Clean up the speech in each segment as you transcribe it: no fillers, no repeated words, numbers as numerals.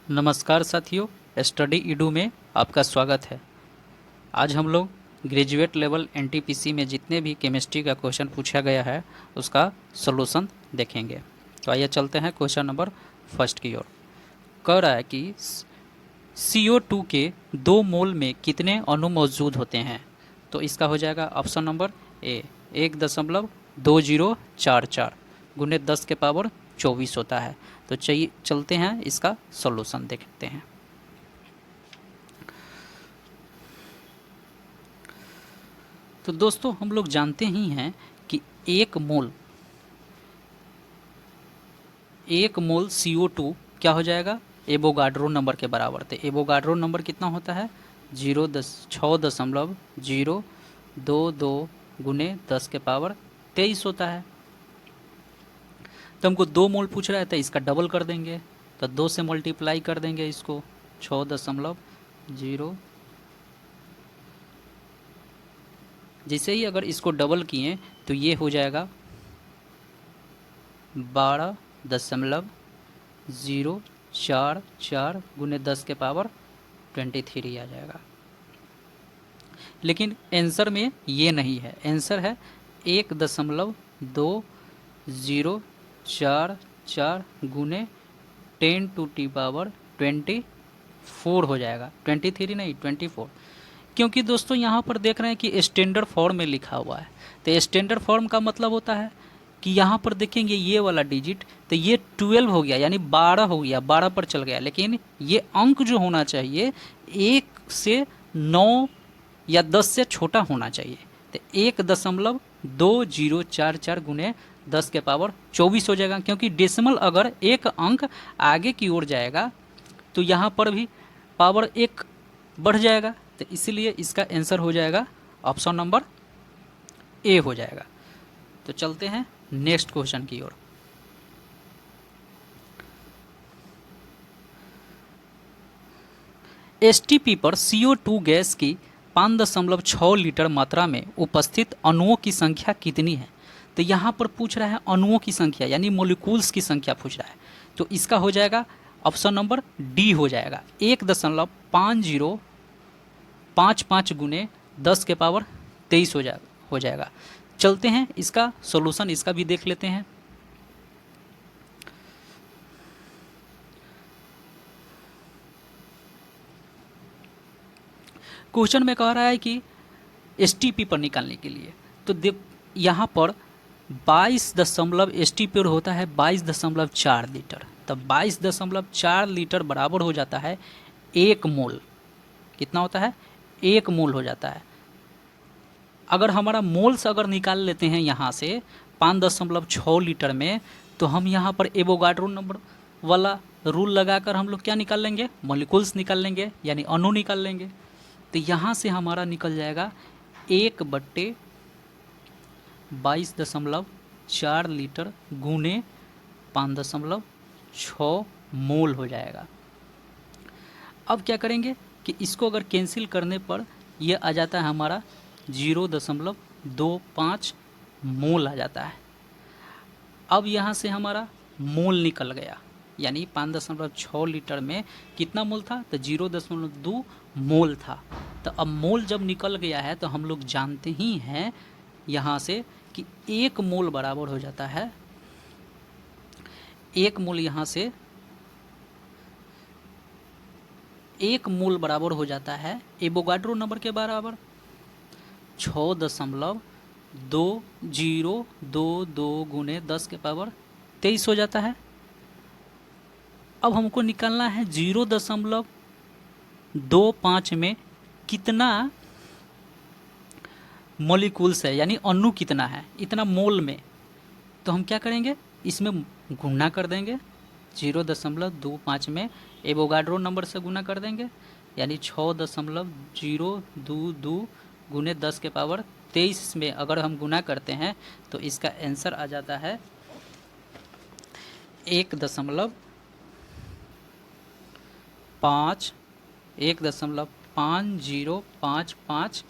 नमस्कार साथियों, study Edu में आपका स्वागत है। आज हम लोग ग्रेजुएट लेवल एनटीपीसी में जितने भी केमिस्ट्री का क्वेश्चन पूछा गया है उसका सॉल्यूशन देखेंगे। तो आइए चलते हैं क्वेश्चन नंबर फर्स्ट की ओर। कह रहा है कि CO2 के 2 मोल में कितने अणु मौजूद होते हैं। तो इसका हो जाएगा ऑप्शन नंबर ए 1.2044 गुने 10 के पावर 24 होता है। तो चाहिए चलते हैं इसका सॉल्यूशन देखते हैं। तो दोस्तों हम लोग जानते ही हैं कि एक मोल CO2 क्या हो जाएगा, एवोगाड्रो नंबर के बराबर। तो एवोगाड्रो नंबर कितना होता है 6.022 गुने 10 के पावर 23 होता है। तो हमको 2 मोल पूछ रहा है तो इसका डबल कर देंगे, तो 2 से मल्टीप्लाई कर देंगे इसको 6.0। जैसे ही अगर इसको डबल किए तो ये हो जाएगा 12.044 गुने 10 के पावर 23 आ जाएगा। लेकिन आंसर में ये नहीं है, आंसर है 1.2044 गुने 10⁻24 हो जाएगा। 23 नहीं 24, क्योंकि दोस्तों यहाँ पर देख रहे हैं कि स्टैंडर्ड फॉर्म में लिखा हुआ है। तो स्टैंडर्ड फॉर्म का मतलब होता है कि यहाँ पर देखेंगे ये वाला डिजिट, तो ये 12 हो गया यानी 12 हो गया, 12 पर चल गया। लेकिन ये अंक जो होना चाहिए 1 से 9 या 10 से छोटा होना चाहिए। तो 1.2044 गुने 10 के पावर 24 हो जाएगा, क्योंकि डेसिमल अगर एक अंक आगे की ओर जाएगा तो यहाँ पर भी पावर 1 बढ़ जाएगा। तो इसलिए इसका आंसर हो जाएगा ऑप्शन नंबर ए हो जाएगा। तो चलते हैं नेक्स्ट क्वेश्चन की ओर। एसटीपी पर CO2 गैस की 5.6 लीटर मात्रा में उपस्थित अणुओं की संख्या कितनी है। तो यहाँ पर पूछ रहा है अणुओं की संख्या यानी मोलिक्यूल्स की संख्या पूछ रहा है। तो इसका हो जाएगा ऑप्शन नंबर डी हो जाएगा 1.5055 गुने 10 के पावर 23 हो जाएगा। चलते हैं इसका सॉल्यूशन, इसका भी देख लेते हैं। क्वेश्चन में कह रहा है कि एसटीपी पर निकालने के लिए, तो देख यहाँ पर 22 एसटीपी पर होता है 22.4 लीटर। तब 22.4 लीटर बराबर हो जाता है 1 मोल। कितना होता है 1 मोल हो जाता है। अगर हमारा मोल्स अगर निकाल लेते हैं यहाँ से 5.6 लीटर में, तो हम यहाँ पर एवोगाड्रो नंबर वाला रूल लगाकर हम लोग क्या निकाल लेंगे, मॉलिक्यूल्स निकाल लेंगे यानी अणु निकाल लेंगे। तो यहाँ से हमारा निकल जाएगा 1/22.4 लीटर गुने 5.6 मोल हो जाएगा। अब क्या करेंगे कि इसको अगर कैंसिल करने पर यह आ जाता है हमारा 0.25 मोल आ जाता है। अब यहाँ से हमारा मोल निकल गया, यानी 5.6 लीटर में कितना मोल था, तो 0.2 मोल था। तो अब मोल जब निकल गया है तो हम लोग जानते ही हैं यहाँ से कि 1 मोल बराबर हो जाता है, 1 मोल यहाँ से 1 मोल बराबर हो जाता है एवोगाड्रो नंबर के बराबर 6.2022 गुने 10 के पावर 23 हो जाता है। अब हमको निकालना है 0.25 में कितना मॉलिक्यूल्स है यानी अणु कितना है, इतना मोल में। तो हम क्या करेंगे, इसमें गुणा कर देंगे 0.25 में एवोगाड्रो नंबर से गुना कर देंगे, यानी 6.022 गुने 10 के पावर 23 में अगर हम गुना करते हैं तो इसका आंसर आ जाता है 1.5055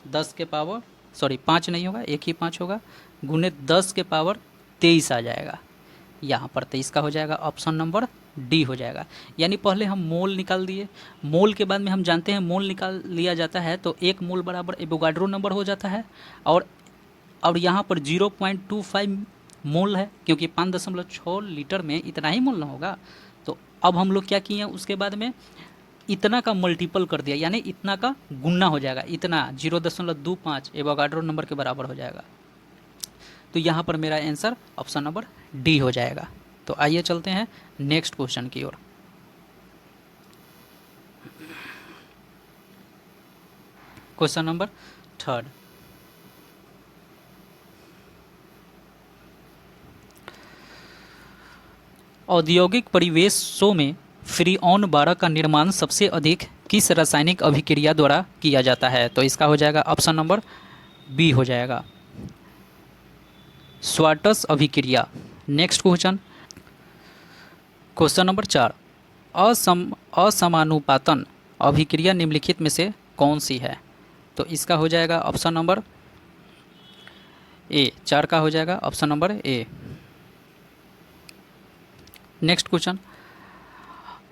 10 के पावर 5 नहीं होगा, 1 ही 5 होगा, गुने 10 के पावर 23 आ जाएगा। यहाँ पर, तो इसका हो जाएगा ऑप्शन नंबर डी हो जाएगा। यानी पहले हम मोल निकाल दिए, मोल के बाद में हम जानते हैं मोल निकाल लिया जाता है तो 1 मोल बराबर एवोगाड्रो नंबर हो जाता है, और यहाँ पर 0.25 मोल है, क्योंकि 5.6 लीटर में इतना ही मोल ना होगा। तो अब हम लोग क्या किए हैं, उसके बाद में इतना का मल्टीपल कर दिया, यानी इतना का गुना हो जाएगा, इतना 0.25 एवोगाड्रो नंबर के बराबर हो जाएगा। तो यहाँ पर मेरा आंसर ऑप्शन नंबर डी हो जाएगा। तो आइए चलते हैं नेक्स्ट क्वेश्चन की ओर। Question number 3। औद्योगिक परिवेशों में फ्रीऑन 12 का निर्माण सबसे अधिक किस रासायनिक अभिक्रिया द्वारा किया जाता है? तो इसका हो जाएगा ऑप्शन नंबर बी हो जाएगा, स्वार्ट्स अभिक्रिया। Next question, question number 4। असमानुपातन अभिक्रिया निम्नलिखित में से कौन सी है? तो इसका हो जाएगा ऑप्शन नंबर ए, 4 का हो जाएगा option number A. Next question,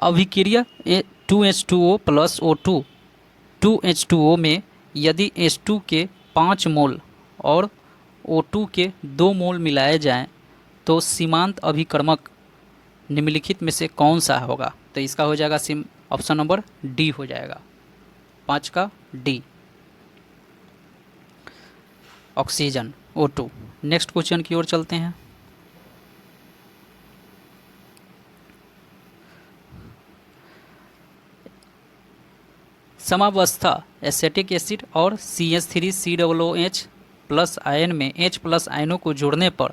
अभिक्रिया 2H2O प्लस O2 2H2O में यदि H2 के 5 मोल और O2 के 2 मोल मिलाए जाएं तो सीमांत अभिकर्मक निम्नलिखित में से कौन सा होगा? तो इसका हो जाएगा ऑप्शन नंबर डी हो जाएगा, 5 का D, oxygen O2। Next question की ओर चलते हैं। समावस्था एसिटिक एसिड और CH3COOH प्लस आयन में H प्लस आयनों को जोड़ने पर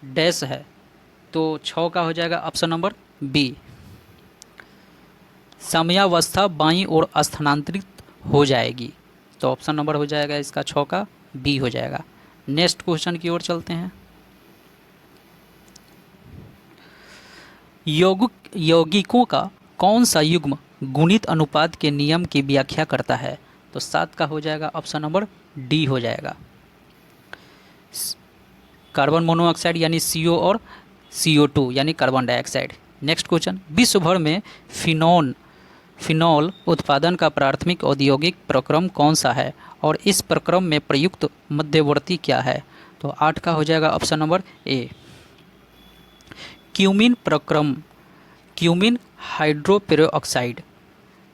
डैश है, तो 6 का हो जाएगा ऑप्शन नंबर बी, समयावस्था बाईं ओर स्थानांतरित हो जाएगी। तो ऑप्शन नंबर हो जाएगा इसका 6 का बी हो जाएगा। नेक्स्ट क्वेश्चन की ओर चलते हैं। यौगिकों का कौन सा युग्म गुणित अनुपात के नियम की व्याख्या करता है? तो 7 का हो जाएगा ऑप्शन नंबर डी हो जाएगा, कार्बन मोनोऑक्साइड यानी CO और CO2 यानी कार्बन डाइऑक्साइड। नेक्स्ट क्वेश्चन, विश्व भर में फिनॉल उत्पादन का प्राथमिक औद्योगिक प्रक्रम कौन सा है और इस प्रक्रम में प्रयुक्त मध्यवर्ती क्या है? तो 8 का हो जाएगा ऑप्शन नंबर ए, क्यूमिन प्रक्रम, क्यूमिन हाइड्रोपेरोक्साइड।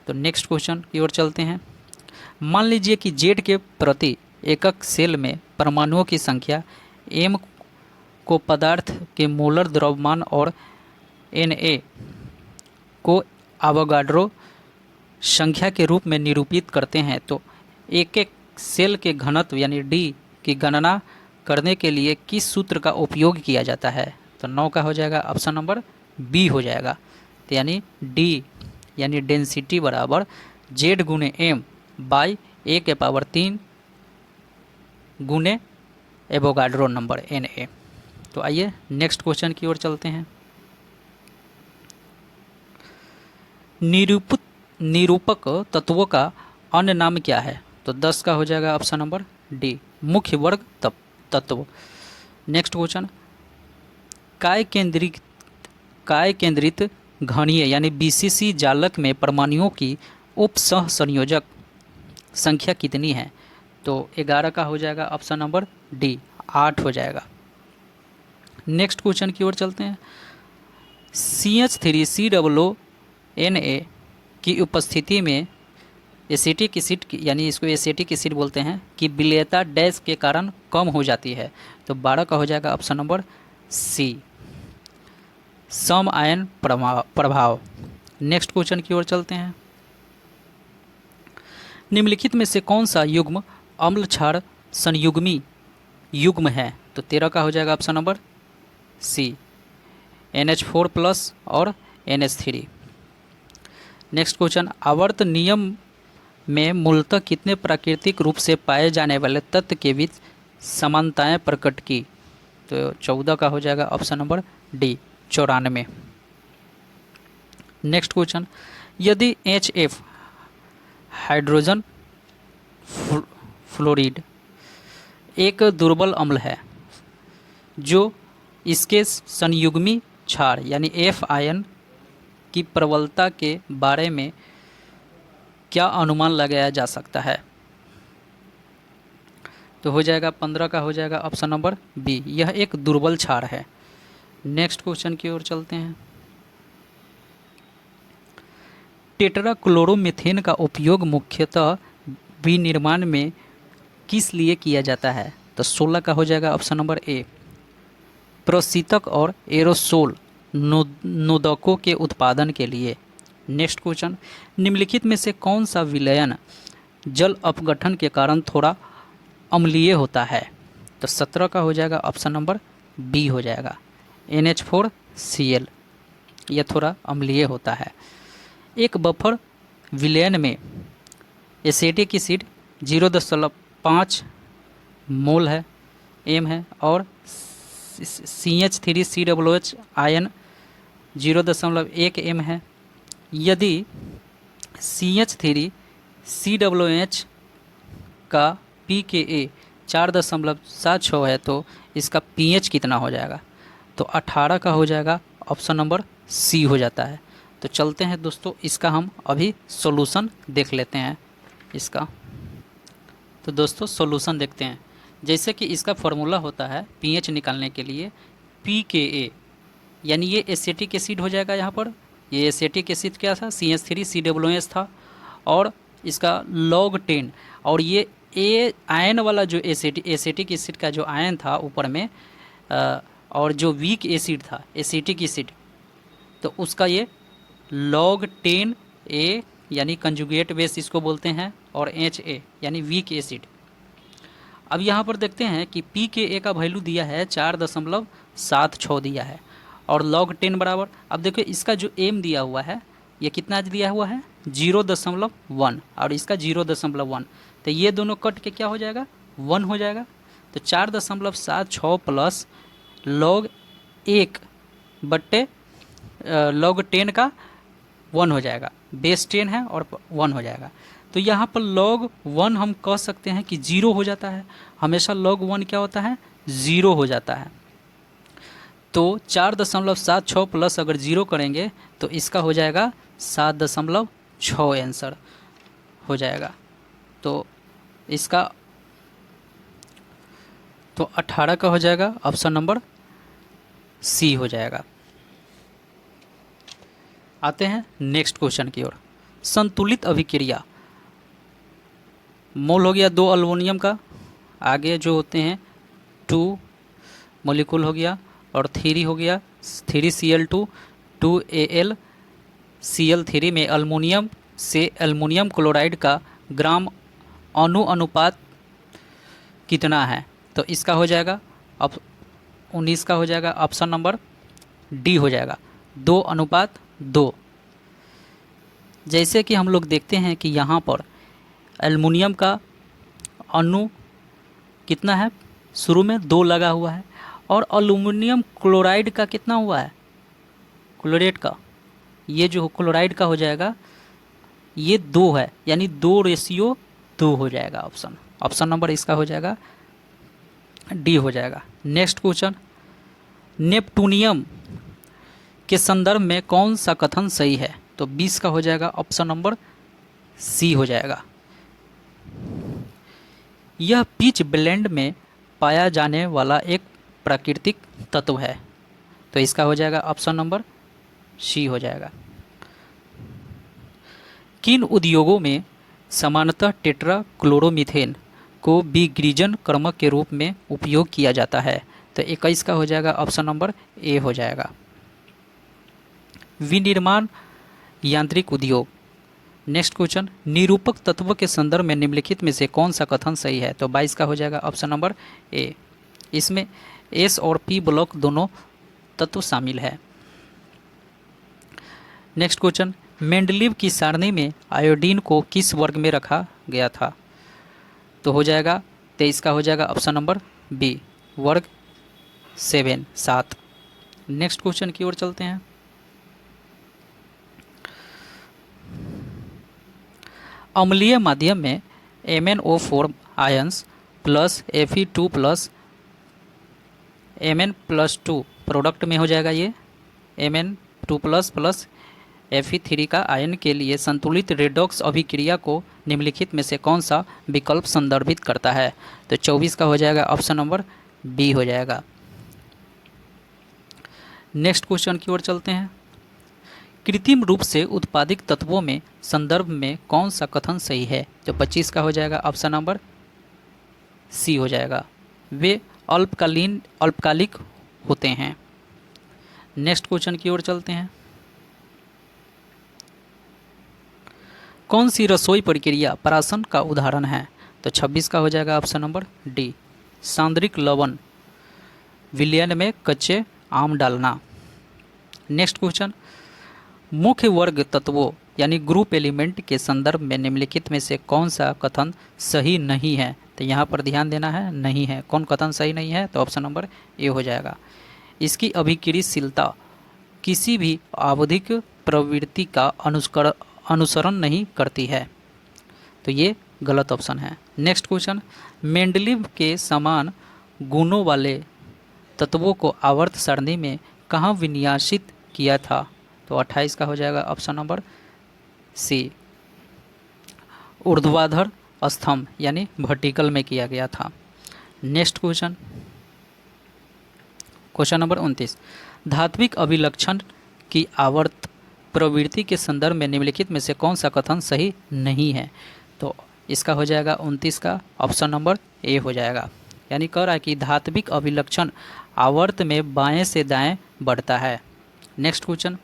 तो नेक्स्ट क्वेश्चन की ओर चलते हैं। मान लीजिए कि जेड के प्रति एकक सेल में परमाणुओं की संख्या m को पदार्थ के मोलर द्रव्यमान और Na को एवोगाड्रो संख्या के रूप में निरूपित करते हैं, तो एक एक सेल के घनत्व यानी D की गणना करने के लिए किस सूत्र का उपयोग किया जाता है? तो 9 का हो जाएगा ऑप्शन नंबर बी हो जाएगा, तो यानी D यानी डेंसिटी बराबर Z गुने M बाई A⁻³ गुने एवोगाड्रो नंबर Na। तो आइए नेक्स्ट क्वेश्चन की ओर चलते हैं। निरूपक तत्वों का अन्य नाम क्या है? तो 10 का हो जाएगा ऑप्शन नंबर डी, मुख्य वर्ग तत्व। नेक्स्ट क्वेश्चन, काय केंद्रित घनीय यानी BCC जालक में परमाणुओं की उप सह संयोजक संख्या कितनी है? तो 11 का हो जाएगा ऑप्शन नंबर डी, 8 हो जाएगा। नेक्स्ट क्वेश्चन की ओर चलते हैं। CH3COONA की उपस्थिति में एसिटिक एसिड यानी इसको एसिटिक एसिड बोलते हैं कि विलेयता डैश के कारण कम हो जाती है, तो 12 का हो जाएगा ऑप्शन नंबर सी, सम आयन प्रभाव। नेक्स्ट क्वेश्चन की ओर चलते हैं। निम्नलिखित में से कौन सा युग्म अम्ल क्षार संयुग्मी युग्म है? तो 13 का हो जाएगा ऑप्शन नंबर सी, NH4+ और NH3। नेक्स्ट क्वेश्चन, आवर्त नियम में मूलतः कितने प्राकृतिक रूप से पाए जाने वाले तत्व के बीच समानताएं प्रकट की? तो 14 का हो जाएगा option number D, 94। Next question, यदि HF हाइड्रोजन फ्लोरीड एक दुर्बल अम्ल है जो इसके संयुग्मी क्षार यानी F आयन की प्रबलता के बारे में क्या अनुमान लगाया जा सकता है? तो हो जाएगा 15 का हो जाएगा ऑप्शन नंबर बी, यह एक दुर्बल क्षार है। नेक्स्ट क्वेश्चन की ओर चलते हैं। टेट्राक्लोरोमीथेन का उपयोग मुख्यतः विनिर्माण में किस लिए किया जाता है? तो 16 का हो जाएगा ऑप्शन नंबर ए, प्रशीतक और एरोसोल नोदकों के उत्पादन के लिए। नेक्स्ट क्वेश्चन, निम्नलिखित में से कौन सा विलयन जल अपघटन के कारण थोड़ा अम्लीय होता है? तो 17 का हो जाएगा ऑप्शन नंबर बी हो जाएगा, NH4Cl, यह थोड़ा अम्लीय होता है। एक बफर विलयन में एसिटिक एसिड 0.5 मोल है, एम है, और CH3COOH आयन 0.1 एम है। यदि CH3COOH का pKa 4.76 है तो इसका pH कितना हो जाएगा? तो 18 का हो जाएगा ऑप्शन नंबर सी हो जाता है। तो चलते हैं दोस्तों, इसका हम अभी सॉल्यूशन देख लेते हैं इसका। तो दोस्तों सॉल्यूशन देखते हैं। जैसे कि इसका फार्मूला होता है pH निकालने के लिए pKa, यानी ये एसिटिक एसिड हो जाएगा। यहाँ पर ये एसिटिक एसिड क्या था? CH3COOH था, और इसका log 10, और ये ए आयन वाला जो एसिटिक एसिड का जो आयन था ऊपर में, और जो वीक एसिड था एसिटिक एसिड, तो उसका ये log 10A यानी कंजुगेट बेस इसको बोलते हैं, और HA यानी वीक एसिड। अब यहाँ पर देखते हैं कि pKa का वैल्यू दिया है 4.76 दिया है, और log 10 बराबर, अब देखो इसका जो m दिया हुआ है ये कितना दिया हुआ है? 0.1, और इसका 0.1, तो ये दोनों कट के क्या हो जाएगा? 1 हो जाएगा। तो 4.76 प्लस log 1 बट्टे log 10 का 1 हो जाएगा, बेस 10 है और 1 हो जाएगा। तो यहाँ पर log 1 हम कह सकते हैं कि 0 हो जाता है, हमेशा log 1 क्या होता है? 0 हो जाता है। तो 4.76 प्लस अगर 0 करेंगे तो इसका हो जाएगा 7.6 आंसर हो जाएगा। तो इसका तो 18 का हो जाएगा ऑप्शन नंबर सी हो जाएगा। आते हैं नेक्स्ट क्वेश्चन की ओर। संतुलित अभिक्रिया, मोल हो गया 2 अल्मोनियम का, आगे जो होते हैं 2 मोलिकुल हो गया, और 3 हो गया 3Cl2 2AlCl3 में अल्मोनियम से एल्युमिनियम क्लोराइड का ग्राम अणु अनुपात कितना है? तो इसका हो जाएगा अब 19 का हो जाएगा ऑप्शन नंबर डी हो जाएगा, 2:2। जैसे कि हम लोग देखते हैं कि यहाँ पर एल्युमिनियम का अणु कितना है? शुरू में 2 लगा हुआ है, और एल्युमिनियम क्लोराइड का कितना हुआ है? क्लोरेट का, ये जो क्लोराइड का हो जाएगा ये 2 है, यानी 2:2 हो जाएगा। ऑप्शन नंबर इसका हो जाएगा डी हो जाएगा। नेक्स्ट क्वेश्चन, नेपटूनियम के संदर्भ में कौन सा कथन सही है? तो 20 का हो जाएगा ऑप्शन नंबर सी हो जाएगा। यह पिच ब्लेंड में पाया जाने वाला एक प्राकृतिक तत्व है, तो इसका हो जाएगा ऑप्शन नंबर सी हो जाएगा। किन उद्योगों में सामान्यतः टेट्राक्लोरोमीथेन को विग्रीजन कर्मक के रूप में उपयोग किया जाता है? तो 21 का हो जाएगा ऑप्शन नंबर ए हो जाएगा। विनिर्माण यांत्रिक उद्योग। नेक्स्ट क्वेश्चन, निरूपक तत्व के संदर्भ में निम्नलिखित में से कौन सा कथन सही है? तो 22 का हो जाएगा ऑप्शन नंबर ए, इसमें एस और पी ब्लॉक दोनों तत्व शामिल है। नेक्स्ट क्वेश्चन, मेंडलीव की सारणी में आयोडीन को किस वर्ग में रखा गया था? तो हो जाएगा 23 का हो जाएगा ऑप्शन नंबर बी, वर्ग 7। नेक्स्ट क्वेश्चन की ओर चलते हैं। अम्लीय माध्यम में MnO4 ions plus Fe2 plus Mn+2 product में हो जाएगा ये Mn2 प्लस प्लस Fe3 का आयन के लिए संतुलित रेडॉक्स अभिक्रिया को निम्नलिखित में से कौन सा विकल्प संदर्भित करता है? तो 24 का हो जाएगा ऑप्शन नंबर बी हो जाएगा। नेक्स्ट क्वेश्चन की ओर चलते हैं। कृत्रिम रूप से उत्पादित तत्वों में संदर्भ में कौन सा कथन सही है? तो 25 का हो जाएगा ऑप्शन नंबर सी हो जाएगा, वे अल्पकालिक होते हैं। नेक्स्ट क्वेश्चन की ओर चलते हैं। कौन सी रसोई प्रक्रिया परासन का उदाहरण है? तो 26 का हो जाएगा ऑप्शन नंबर डी, सांद्रिक लवण विलयन में कच्चे आम डालना। नेक्स्ट क्वेश्चन, मुख्य वर्ग तत्वों यानी ग्रुप एलिमेंट के संदर्भ में निम्नलिखित में से कौन सा कथन सही नहीं है? तो यहाँ पर ध्यान देना है, नहीं है। कौन कथन सही नहीं है? तो ऑप्शन नंबर ए हो जाएगा, इसकी अभिक्रियाशीलता किसी भी आवधिक प्रवृत्ति का अनुसरण नहीं करती है, तो ये गलत ऑप्शन है। नेक्स्ट क्वेश्चन, मेंडलीव के समान गुणों वाले तत्वों को आवर्त सारणी में कहाँ विन्यासित किया था? तो 28 का हो जाएगा ऑप्शन नंबर सी, ऊर्ध्वाधर स्तंभ यानी वर्टिकल में किया गया था। नेक्स्ट क्वेश्चन, क्वेश्चन नंबर 29, धात्विक अभिलक्षण की आवर्त प्रवृत्ति के संदर्भ में निम्नलिखित में से कौन सा कथन सही नहीं है? तो इसका हो जाएगा 29 का ऑप्शन नंबर ए हो जाएगा, यानी कह रहा है कि धात्विक अभिलक्षण आवर्त में बाएं से दाएं बढ़ता है। नेक्स्ट क्वेश्चन,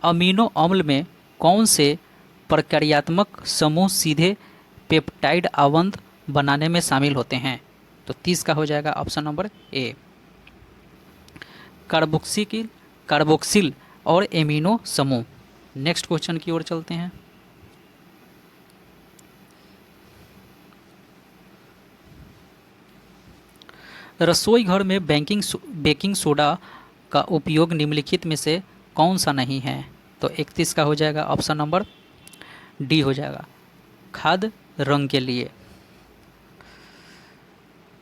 अमीनो अम्ल में कौन से प्रक्रियात्मक समूह सीधे पेप्टाइड आवंत बनाने में शामिल होते हैं? तो 30 का हो जाएगा ऑप्शन नंबर ए, कार्बोक्सिल और एमिनो समूह। नेक्स्ट क्वेश्चन की ओर चलते हैं। रसोई घर में बेकिंग सोडा का उपयोग निम्नलिखित में से कौन सा नहीं है? तो 31 का हो जाएगा ऑप्शन नंबर डी हो जाएगा, खाद्य रंग के लिए।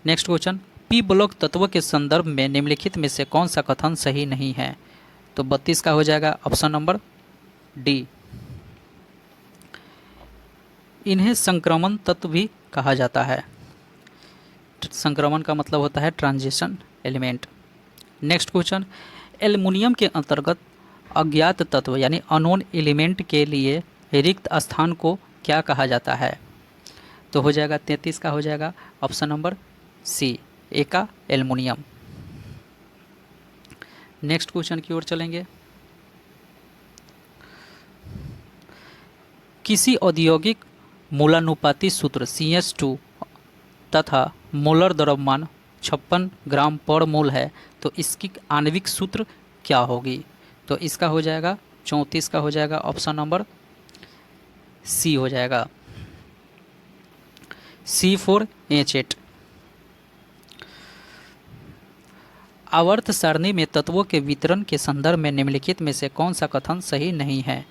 नेक्स्ट क्वेश्चन, पी ब्लॉक तत्व के संदर्भ में निम्नलिखित में से कौन सा कथन सही नहीं है? तो 32 का हो जाएगा ऑप्शन नंबर डी, इन्हें संक्रमण तत्व भी कहा जाता है। संक्रमण का मतलब होता है transition element. Next question, aluminium के अंतर्गत अज्ञात तत्व यानी अननोन एलिमेंट के लिए रिक्त स्थान को क्या कहा जाता है? तो हो जाएगा 33 का हो जाएगा ऑप्शन नंबर सी, एका एल्युमिनियम। नेक्स्ट क्वेश्चन की ओर चलेंगे। किसी औद्योगिक मूलानुपाती सूत्र CS2 तथा मोलर द्रव्यमान 56 ग्राम पर मोल है, तो इसकी आणविक सूत्र क्या होगी? तो इसका हो जाएगा 34 का हो जाएगा ऑप्शन नंबर सी हो जाएगा, C4H8। आवर्त सारणी में तत्वों के वितरण के संदर्भ में निम्नलिखित में से कौन सा कथन सही नहीं है?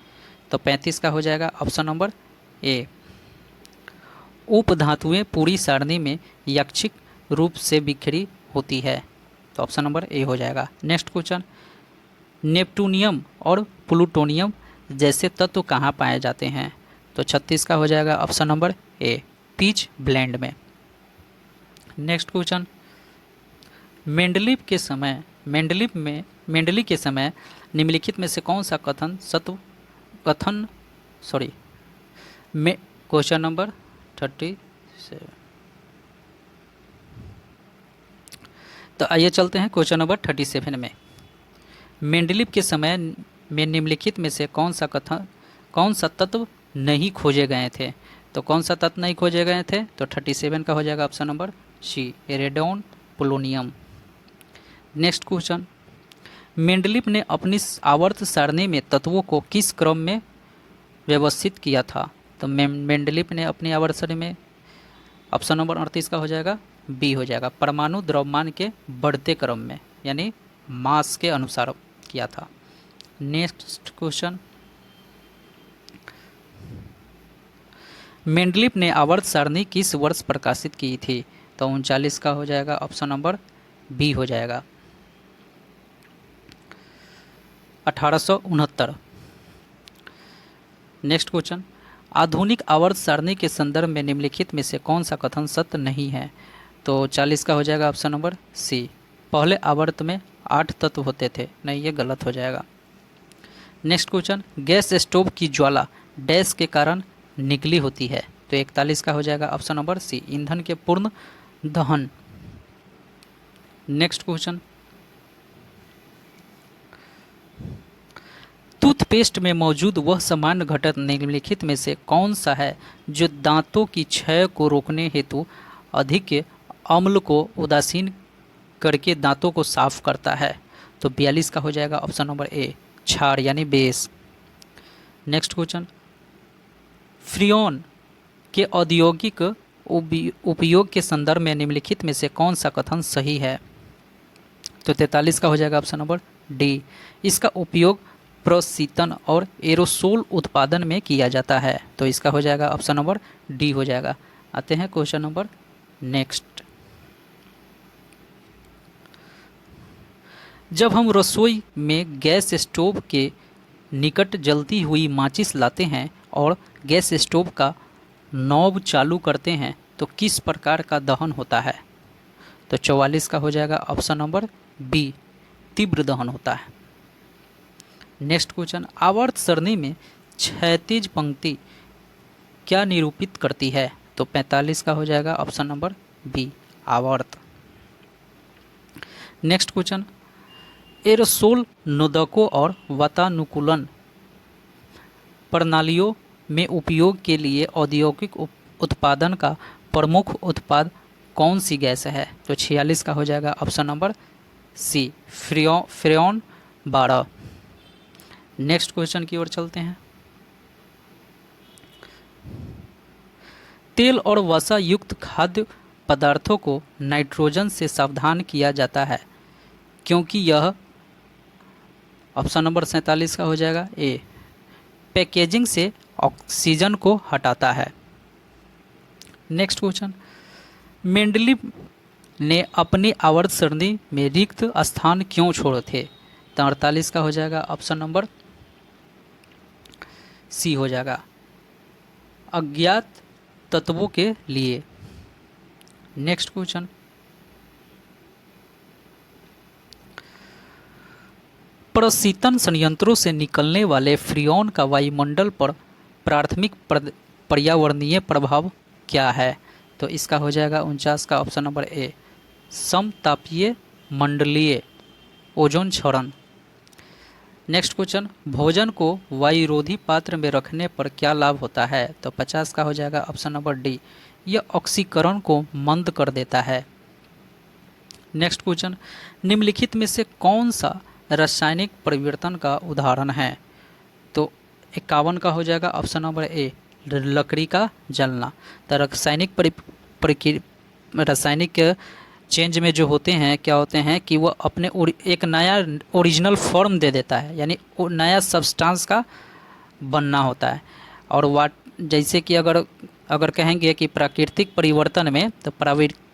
तो 35 का हो जाएगा ऑप्शन नंबर ए, उपधातुएं पूरी सारणी में यादृच्छिक रूप से बिखरी होती है, तो ऑप्शन नंबर ए हो जाएगा। नेक्स्ट क्वेश्चन, नेपटूनियम और प्लूटोनियम जैसे तत्व कहाँ पाए जाते हैं? तो 36 का हो जाएगा option number A, pitch blend में। नेक्स्ट क्वेश्चन, मेंडलीव के समय निम्नलिखित में से कौन सा क्वेश्चन नंबर 37। तो आइए चलते हैं क्वेश्चन नंबर 37 में। मेंडलीव के समय में निम्नलिखित में से कौन सा तत्व नहीं खोजे गए थे? तो कौन सा तत्व नहीं खोजे गए थे? तो 37 का हो जाएगा option number C, radon polonium. Next question, Mendeleev ने अपनी आवर्त सारणी में तत्वों को किस क्रम में व्यवस्थित किया था? तो मेंडलीव ने अपनी आवर्त सारणी में ऑप्शन नंबर 38 का हो जाएगा बी हो जाएगा, परमाणु द्रव्यमान के बढ़ते क्रम में यानी मास के अनुसार किया था। नेक्स्ट क्वेश्चन, मेंडलीव ने आवर्त सारणी किस वर्ष प्रकाशित की थी? तो 39 का हो जाएगा ऑप्शन नंबर बी हो जाएगा। 1869। नेक्स्ट क्वेश्चन, आधुनिक आवर्त सारणी के संदर्भ में निम्नलिखित में से कौन सा कथन सत्य नहीं है? तो 40 का हो जाएगा ऑप्शन नंबर सी, पहले आवर्त में 8 तत्व होते थे। नहीं, ये गलत हो जाएगा। नेक्स्ट क्वेश्चन, गैस स्टोव की ज्वाला डैश के कारण निकली होती है? तो 41 का हो जाएगा ऑप्शन नंबर सी, ईंधन के पूर्ण दहन। नेक्स्ट क्वेश्चन, टूथपेस्ट में मौजूद वह सामान्य घटक निम्नलिखित में से कौन सा है जो दांतों की क्षय को रोकने हेतु अधिक अम्ल को उदासीन करके दांतों को साफ करता है? तो 42 का हो जाएगा ऑप्शन नंबर ए, क्षार यानी बेस। नेक्स्ट क्वेश्चन, फ्रियोन के औद्योगिक उपयोग के संदर्भ में निम्नलिखित में से कौन सा कथन सही है? तो 43 का हो जाएगा ऑप्शन नंबर डी, इसका उपयोग प्रशीतन और एरोसोल उत्पादन में किया जाता है। तो इसका हो जाएगा ऑप्शन नंबर डी हो जाएगा। आते हैं क्वेश्चन नंबर नेक्स्ट, जब हम रसोई में गैस स्टोव के निकट जलती हुई माचिस लाते हैं और गैस स्टोव का नॉब चालू करते हैं तो किस प्रकार का दहन होता है? तो 44 का हो जाएगा ऑप्शन नंबर बी, तीव्र दहन होता है। नेक्स्ट क्वेश्चन, आवर्त सरणी में क्षैतिज पंक्ति क्या निरूपित करती है? तो 45 का हो जाएगा ऑप्शन नंबर बी, आवर्त। नेक्स्ट क्वेश्चन, एरोसोल नोदकों और वातानुकूलन प्रणालियों में उपयोग के लिए औद्योगिक उत्पादन का प्रमुख उत्पाद कौन सी गैस है? तो 46 का हो जाएगा option number C, freon 12। Next question की ओर चलते हैं, तेल और वसा युक्त खाद्य पदार्थों को नाइट्रोजन से सावधान किया जाता है क्योंकि यह, ऑप्शन नंबर 47 का हो जाएगा ए, पैकेजिंग से ऑक्सीजन को हटाता है। नेक्स्ट क्वेश्चन, मेंडलीव ने अपनी आवर्त सरणी में रिक्त स्थान क्यों छोड़े थे? तो 48 का हो जाएगा ऑप्शन नंबर सी हो जाएगा, अज्ञात तत्वों के लिए। नेक्स्ट क्वेश्चन, प्रशीतन संयंत्रों से निकलने वाले फ्रियोन का वायुमंडल पर प्राथमिक पर्यावरणीय प्रभाव क्या है? तो इसका हो जाएगा 49 का ऑप्शन नंबर ए, समतापीय मंडलीय ओजोन क्षरण। नेक्स्ट क्वेश्चन, भोजन को वायुरोधी पात्र में रखने पर क्या लाभ होता है? तो 50 का हो जाएगा ऑप्शन नंबर डी, यह ऑक्सीकरण को मंद कर देता है। नेक्स्ट क्वेश्चन, निम्नलिखित में से कौन सा रासायनिक परिवर्तन का उदाहरण है? तो 51 का हो जाएगा ऑप्शन नंबर ए, लकड़ी का जलना। तो रासायनिक चेंज में जो होते हैं क्या होते हैं कि वो अपने एक नया ओरिजिनल फॉर्म दे देता है, यानी नया सब्सटेंस का बनना होता है। और जैसे कि अगर कहेंगे कि प्राकृतिक परिवर्तन में, तो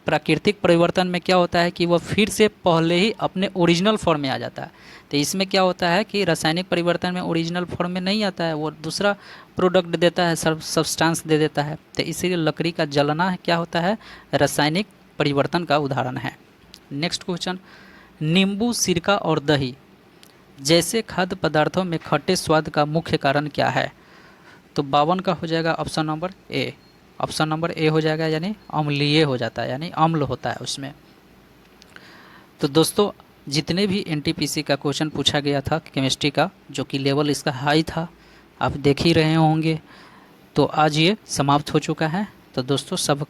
प्राकृतिक परिवर्तन में क्या होता है कि वह फिर से पहले ही अपने ओरिजिनल फॉर्म में आ जाता है। तो इसमें क्या होता है कि रासायनिक परिवर्तन में ओरिजिनल फॉर्म में नहीं आता है, वो दूसरा प्रोडक्ट देता है, सब्सटेंस दे देता है। तो इसीलिए लकड़ी का जलना क्या होता है, रासायनिक परिवर्तन का उदाहरण है। नेक्स्ट क्वेश्चन, नींबू, सिरका और दही जैसे खाद्य पदार्थों में खट्टे स्वाद का मुख्य कारण क्या है? तो 52 का हो जाएगा option number A, option number A हो जाएगा, यानी अम्लीय हो जाता है, यानी अम्ल होता है उसमें। तो दोस्तों, जितने भी एनटीपीसी का क्वेश्चन पूछा गया था केमिस्ट्री का, जो कि लेवल इसका हाई था, आप देख ही रहे होंगे, तो आज ये समाप्त हो चुका है। तो दोस्तों, सब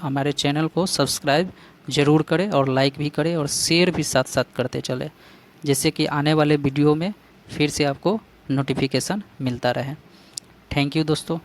हमारे चैनल को सब्सक्राइब ज़रूर करें और लाइक भी करें और शेयर भी साथ साथ करते चले, जिससे कि आने वाले वीडियो में फिर से आपको नोटिफिकेशन मिलता रहे। थैंक यू दोस्तों।